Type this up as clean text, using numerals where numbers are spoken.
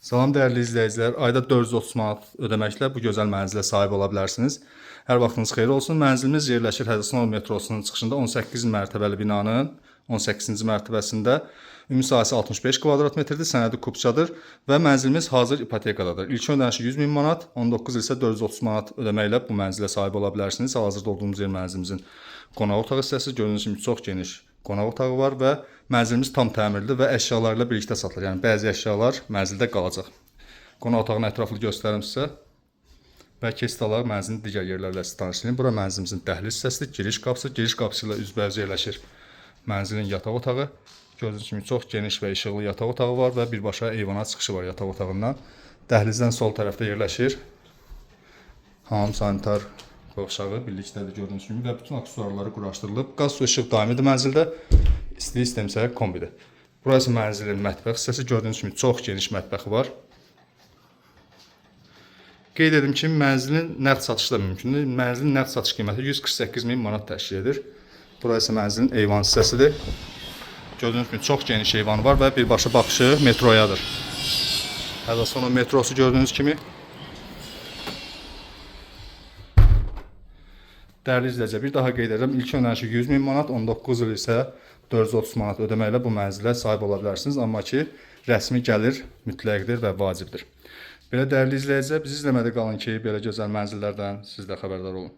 Salam dəyərli izləyicilər, ayda 430 manat ödəməklə bu gözəl mənzilə sahib ola bilərsiniz. Hər vaxtınız xeyir olsun. Mənzilimiz yerləşir Hədəsanoğlu metrosunun çıxışında 18 mərtəbəli binanın 18-ci mərtəbəsində. Ümumi sahəsi 65 kvadrat metrdir, sənədi kupçadır və mənzilimiz hazır ipotekadadır. İlk ödənişi 100 min manat, 19 il isə 430 manat ödəməklə bu mənzilə sahib ola bilərsiniz. Hal-hazırda olduğumuz yer mənzilimizin qonaq otağı hissəsi. Gördüyünüz kimi çox geniş qonaq otağı var və mənzilimiz tam təmirli və əşyalarla birlikdə satılır. Yəni bəzi əşyalar mənzildə qalacaq. Qonaq otağının ətraflı göstərim sizə və keçdalar mənzilin digər yerlərlə sizi tanışlayın. Bura mənzilimizin dəhliz hissəsidir, giriş qapısı. Giriş qapısı ilə üzbəüz yerləşir mənzilin yataq otağı. Gördüyünüz kimi çox geniş və işıqlı yataq otağı var və birbaşa eyvana çıxışı var yataq otağından. Dəhlizdən sol tərəfdə yerləşir hamam sanitar qovşağı birlikdədir gördüyünüz kimi və bütün aksesuarları quraşdırılıb. Qaz, su, işıq daimidir mənzildə. İstilik sistemi isə kombidir. Burası mənzilin mətbəx hissəsi. Gördüyünüz kimi çox geniş mətbəxi var. Qeyd edim ki, mənzilin nəqd satışı da mümkündür. Mənzilin nəqd satış qiyməti 148 min manat təşkil edir. Burası isə mənzilin eyvan hissəsidir. Gördüyünüz kimi çox geniş eyvanı var və birbaşa baxışı metroyadır. Hədəsanoğlu metrosu gördüyünüz kimi. Dəyərli izləyicilər, bir daha qeyd edirəm. İlk ödənişi 100 min manat, 19 il isə 430 manat ödəməklə bu mənzilə sahib ola bilərsiniz. Amma ki, rəsmi gəlir mütləqdir və vacibdir. Belə dəyərli izləyicilər, bizi izləmədə qalın ki, belə gözəl mənzillərdən siz də xəbərdar olun.